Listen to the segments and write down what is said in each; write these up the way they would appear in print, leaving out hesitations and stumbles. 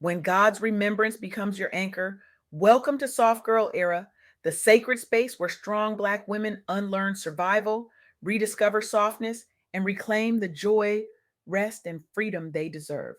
When God's remembrance becomes your anchor, welcome to Soft Girl Era, the sacred space where strong Black women unlearn survival, rediscover softness, and reclaim the joy, rest, and freedom they deserve.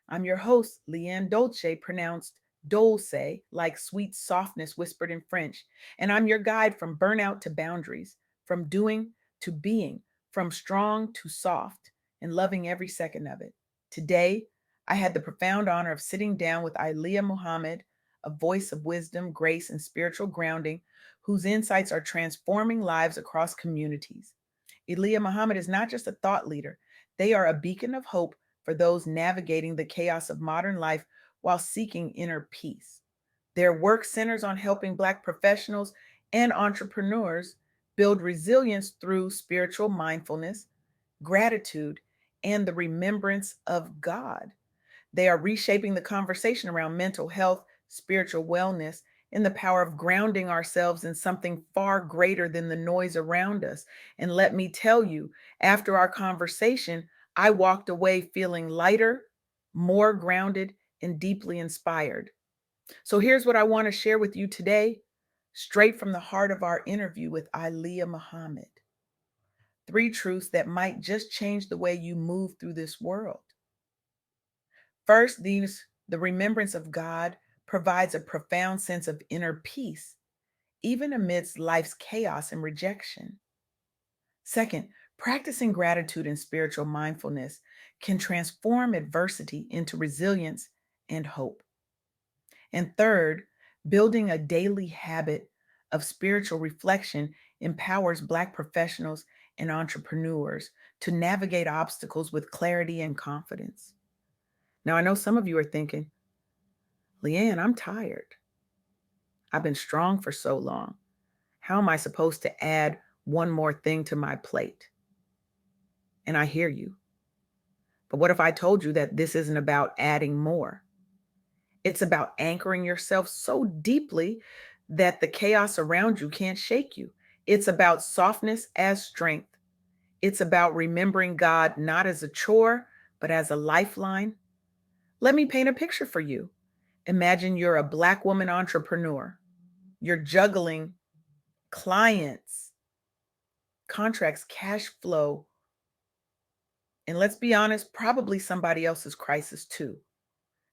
I'm your host, LeAnne Dolce, pronounced Dolce, like sweet softness whispered in French, and I'm your guide from burnout to boundaries, from doing to being, from strong to soft, and loving every second of it. Today, I had the profound honor of sitting down with Ilea Muhammad, a voice of wisdom, grace, and spiritual grounding, whose insights are transforming lives across communities. Ilea Muhammad is not just a thought leader, they are a beacon of hope for those navigating the chaos of modern life while seeking inner peace. Their work centers on helping Black professionals and entrepreneurs build resilience through spiritual mindfulness, gratitude, and the remembrance of God. They are reshaping the conversation around mental health, spiritual wellness, and the power of grounding ourselves in something far greater than the noise around us. And let me tell you, after our conversation, I walked away feeling lighter, more grounded, and deeply inspired. So here's what I want to share with you today, straight from the heart of our interview with Ilea Muhammad. Three truths that might just change the way you move through this world. First, the remembrance of God provides a profound sense of inner peace, even amidst life's chaos and rejection. Second, practicing gratitude and spiritual mindfulness can transform adversity into resilience and hope. And third, building a daily habit of spiritual reflection empowers Black professionals and entrepreneurs to navigate obstacles with clarity and confidence. Now, I know some of you are thinking, LeAnne, I'm tired. I've been strong for so long. How am I supposed to add one more thing to my plate? And I hear you. But what if I told you that this isn't about adding more? It's about anchoring yourself so deeply that the chaos around you can't shake you. It's about softness as strength. It's about remembering God not as a chore, but as a lifeline. Let me paint a picture for you. Imagine you're a Black woman entrepreneur. You're juggling clients, contracts, cash flow, and let's be honest, probably somebody else's crisis too.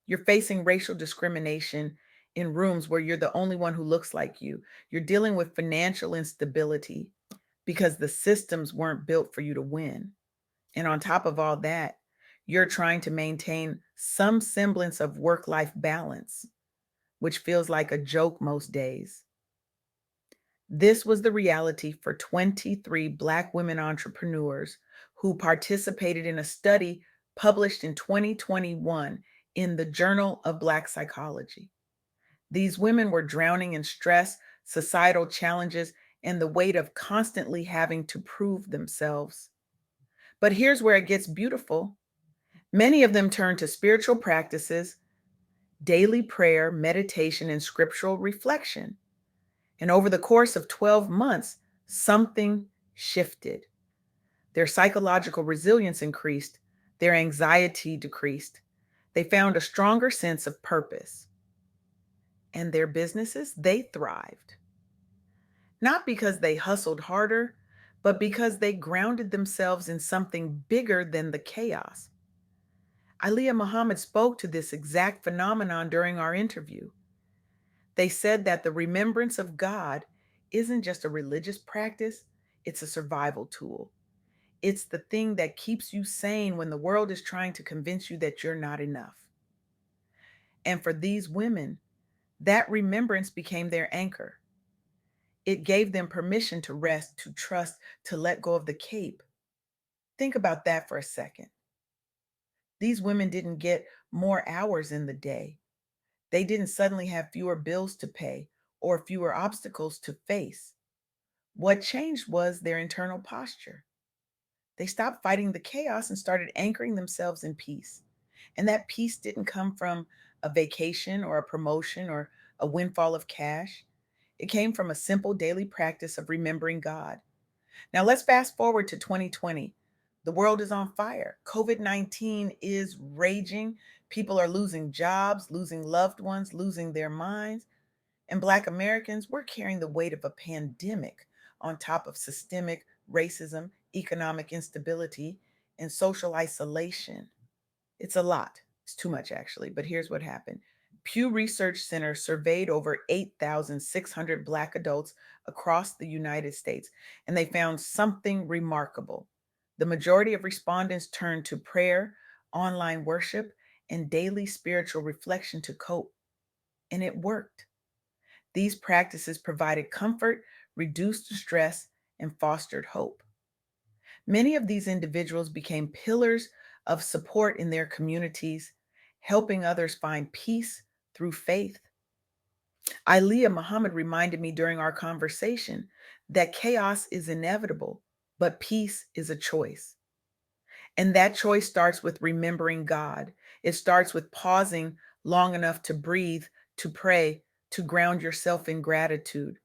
You're facing racial discrimination in rooms where you're the only one who looks like you. You're dealing with financial instability because the systems weren't built for you to win. And on top of all that, you're trying to maintain some semblance of work life balance, which feels like a joke most days. This was the reality for 23 Black women entrepreneurs who participated in a study published in 2021 in the Journal of Black Psychology. These women were drowning in stress, societal challenges, and the weight of constantly having to prove themselves. But here's where it gets beautiful. Many of them turned to spiritual practices, daily prayer, meditation, and scriptural reflection. And over the course of 12 months, something shifted. Their psychological resilience increased, their anxiety decreased. They found a stronger sense of purpose. And their businesses, they thrived. Not because they hustled harder, but because they grounded themselves in something bigger than the chaos. Ilea Muhammad spoke to this exact phenomenon during our interview. They said that the remembrance of God isn't just a religious practice, it's a survival tool. It's the thing that keeps you sane when the world is trying to convince you that you're not enough. And for these women, that remembrance became their anchor. It gave them permission to rest, to trust, to let go of the cape. Think about that for a second. These women didn't get more hours in the day. They didn't suddenly have fewer bills to pay or fewer obstacles to face. What changed was their internal posture. They stopped fighting the chaos and started anchoring themselves in peace. And that peace didn't come from a vacation or a promotion or a windfall of cash. It came from a simple daily practice of remembering God. Now let's fast forward to 2020. The world is on fire. COVID-19 is raging. People are losing jobs, losing loved ones, losing their minds. And Black Americans, we're carrying the weight of a pandemic on top of systemic racism, economic instability, and social isolation. It's a lot. It's too much, actually. But here's what happened. Pew Research Center surveyed over 8,600 Black adults across the United States, and they found something remarkable. The majority of respondents turned to prayer, online worship, and daily spiritual reflection to cope, and it worked. These practices provided comfort, reduced stress, and fostered hope. Many of these individuals became pillars of support in their communities, helping others find peace through faith. Ilea Muhammad reminded me during our conversation that chaos is inevitable, but peace is a choice. And that choice starts with remembering God. It starts with pausing long enough to breathe, to pray, to ground yourself in gratitude.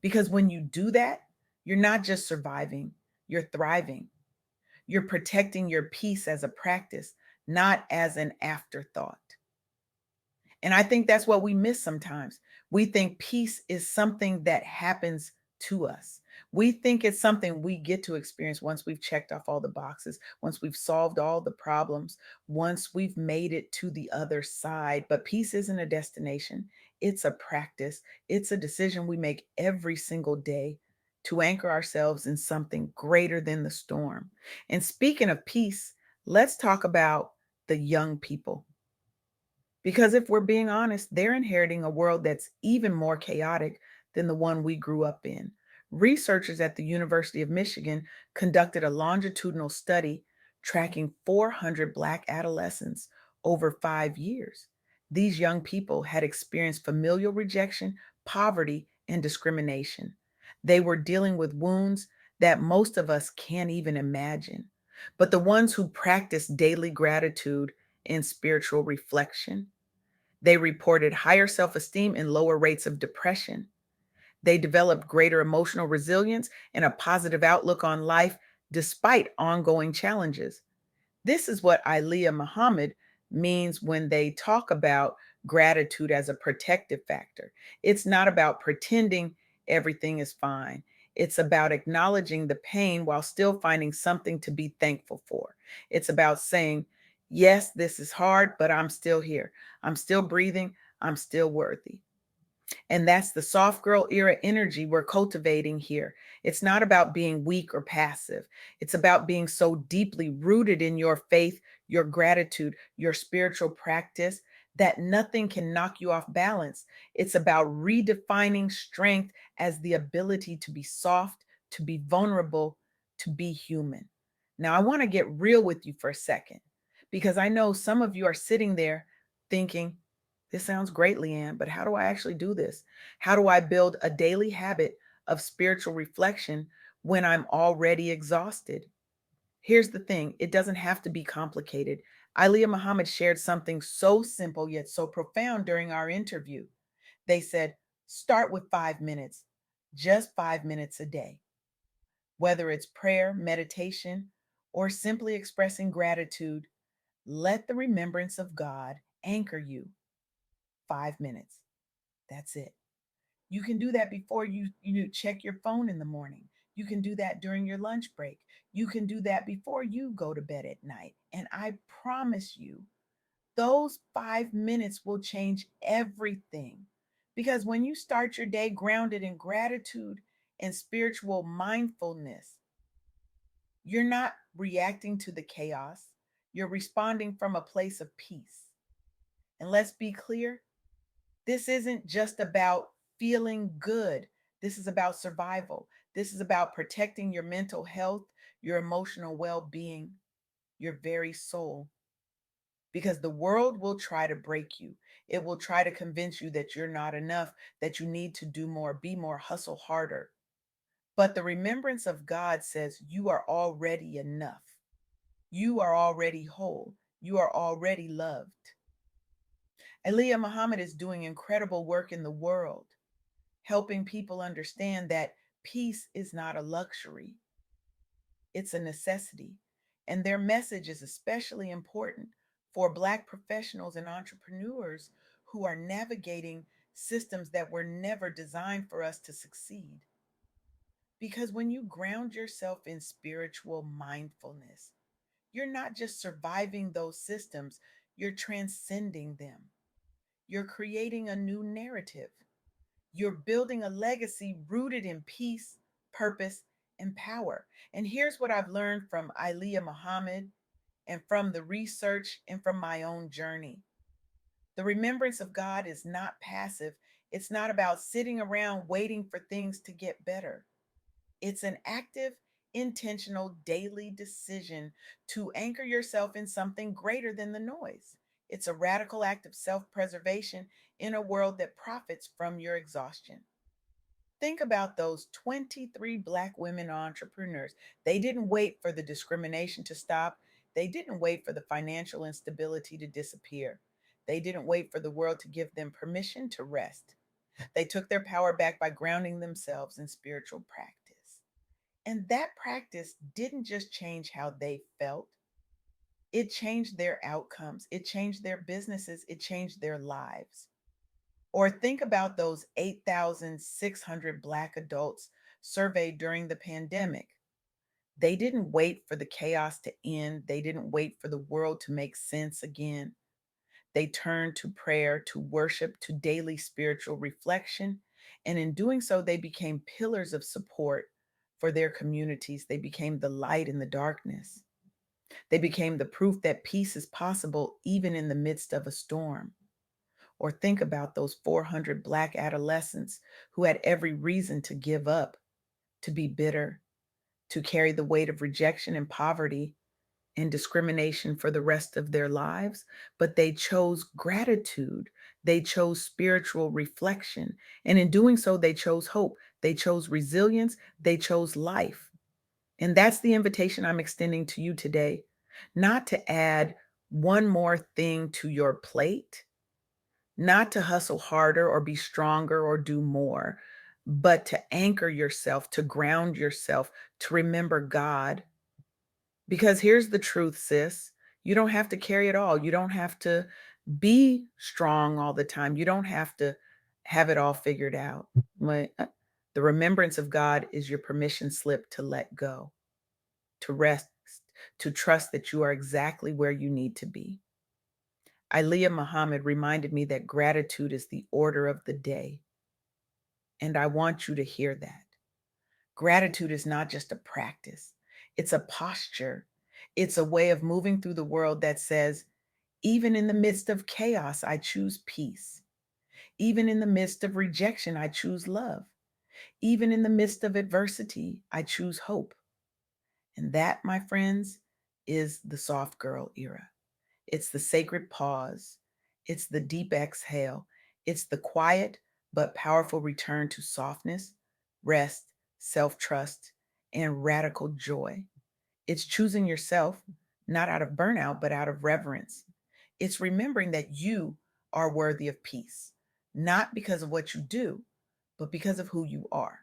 Because when you do that, you're not just surviving, you're thriving. You're protecting your peace as a practice, not as an afterthought. And I think that's what we miss sometimes. We think peace is something that happens to us. We think it's something we get to experience once we've checked off all the boxes, once we've solved all the problems, once we've made it to the other side. But peace isn't a destination, it's a practice, it's a decision we make every single day to anchor ourselves in something greater than the storm. And speaking of peace, let's talk about the young people. Because if we're being honest, they're inheriting a world that's even more chaotic than the one we grew up in. Researchers at the University of Michigan conducted a longitudinal study tracking 400 Black adolescents over 5 years. These young people had experienced familial rejection, poverty, and discrimination. They were dealing with wounds that most of us can't even imagine. But the ones who practiced daily gratitude and spiritual reflection, they reported higher self esteem and lower rates of depression. They developed greater emotional resilience and a positive outlook on life despite ongoing challenges. This is what Ilea Muhammad means when they talk about gratitude as a protective factor. It's not about pretending everything is fine. It's about acknowledging the pain while still finding something to be thankful for. It's about saying, yes, this is hard, but I'm still here. I'm still breathing. I'm still worthy. And that's the soft girl era energy we're cultivating here. It's not about being weak or passive. It's about being so deeply rooted in your faith, your gratitude, your spiritual practice that nothing can knock you off balance. It's about redefining strength as the ability to be soft, to be vulnerable, to be human. Now, I want to get real with you for a second because I know some of you are sitting there thinking, this sounds great, LeAnne, but how do I actually do this? How do I build a daily habit of spiritual reflection when I'm already exhausted? Here's the thing, it doesn't have to be complicated. Ilea Muhammad shared something so simple yet so profound during our interview. They said, start with 5 minutes, just 5 minutes a day. Whether it's prayer, meditation, or simply expressing gratitude, let the remembrance of God anchor you. 5 minutes. That's it. You can do that before you check your phone in the morning. You can do that during your lunch break. You can do that before you go to bed at night. And I promise you, those 5 minutes will change everything. Because when you start your day grounded in gratitude and spiritual mindfulness, you're not reacting to the chaos, you're responding from a place of peace. And let's be clear, this isn't just about feeling good. This is about survival. This is about protecting your mental health, your emotional well being, your very soul. Because the world will try to break you. It will try to convince you that you're not enough, that you need to do more, be more, hustle harder. But the remembrance of God says you are already enough. You are already whole. You are already loved. Aliyah Muhammad is doing incredible work in the world, helping people understand that peace is not a luxury, it's a necessity. And their message is especially important for Black professionals and entrepreneurs who are navigating systems that were never designed for us to succeed. Because when you ground yourself in spiritual mindfulness, you're not just surviving those systems, you're transcending them. You're creating a new narrative. You're building a legacy rooted in peace, purpose, and power. And here's what I've learned from Ilea Muhammad and from the research and from my own journey. The remembrance of God is not passive. It's not about sitting around waiting for things to get better. It's an active, intentional, daily decision to anchor yourself in something greater than the noise. It's a radical act of self preservation in a world that profits from your exhaustion. Think about those 23 Black women entrepreneurs. They didn't wait for the discrimination to stop. They didn't wait for the financial instability to disappear. They didn't wait for the world to give them permission to rest. They took their power back by grounding themselves in spiritual practice. And that practice didn't just change how they felt, it changed their outcomes, it changed their businesses, it changed their lives. Or think about those 8,600 Black adults surveyed during the pandemic. They didn't wait for the chaos to end, they didn't wait for the world to make sense again. They turned to prayer, to worship, to daily spiritual reflection. And in doing so, they became pillars of support for their communities. They became the light in the darkness. They became the proof that peace is possible even in the midst of a storm. Or think about those 400 Black adolescents who had every reason to give up, to be bitter, to carry the weight of rejection and poverty and discrimination for the rest of their lives, but they chose gratitude. They chose spiritual reflection. And in doing so, they chose hope. They chose resilience. They chose life. And that's the invitation I'm extending to you today, not to add one more thing to your plate, not to hustle harder or be stronger or do more, but to anchor yourself, to ground yourself, to remember God. Because here's the truth, sis. You don't have to carry it all. You don't have to be strong all the time. You don't have to have it all figured out. The remembrance of God is your permission slip to let go, to rest, to trust that you are exactly where you need to be. Ilea Muhammad reminded me that gratitude is the order of the day. And I want you to hear that. Gratitude is not just a practice, it's a posture. It's a way of moving through the world that says, even in the midst of chaos, I choose peace. Even in the midst of rejection, I choose love. Even in the midst of adversity, I choose hope. And that, my friends, is the soft girl era. It's the sacred pause. It's the deep exhale. It's the quiet but powerful return to softness, rest, self trust, and radical joy. It's choosing yourself, not out of burnout, but out of reverence. It's remembering that you are worthy of peace, not because of what you do, but because of who you are.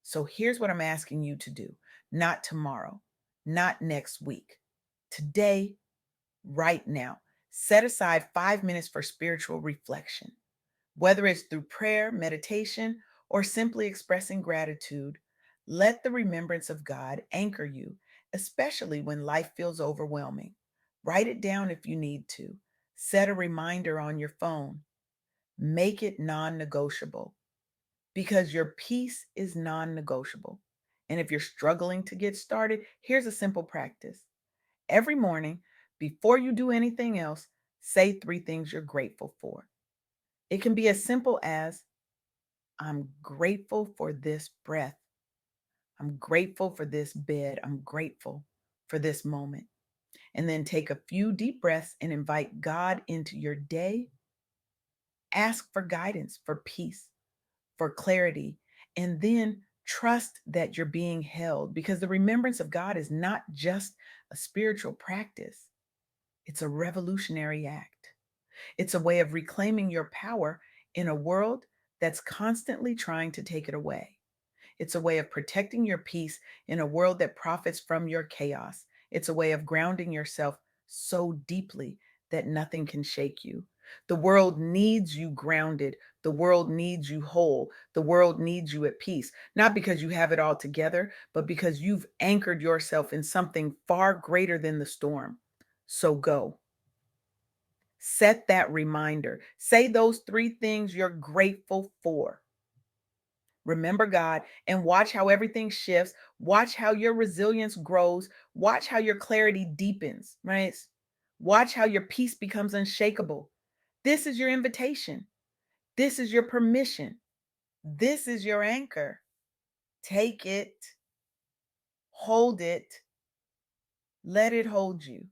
So here's what I'm asking you to do, not tomorrow, not next week, today, right now. Set aside 5 minutes for spiritual reflection. Whether it's through prayer, meditation, or simply expressing gratitude, let the remembrance of God anchor you, especially when life feels overwhelming. Write it down if you need to. Set a reminder on your phone. Make it non negotiable because your peace is non negotiable. And if you're struggling to get started, here's a simple practice. Every morning, before you do anything else, say 3 things you're grateful for. It can be as simple as, I'm grateful for this breath. I'm grateful for this bed. I'm grateful for this moment. And then take a few deep breaths and invite God into your day. Ask for guidance, for peace, for clarity, and then trust that you're being held because the remembrance of God is not just a spiritual practice, it's a revolutionary act. It's a way of reclaiming your power in a world that's constantly trying to take it away. It's a way of protecting your peace in a world that profits from your chaos. It's a way of grounding yourself so deeply that nothing can shake you. The world needs you grounded. The world needs you whole. The world needs you at peace, not because you have it all together, but because you've anchored yourself in something far greater than the storm. So go. Set that reminder. Say those three things you're grateful for. Remember God and watch how everything shifts. Watch how your resilience grows. Watch how your clarity deepens, right? Watch how your peace becomes unshakable. This is your invitation. This is your permission. This is your anchor. Take it, hold it, let it hold you.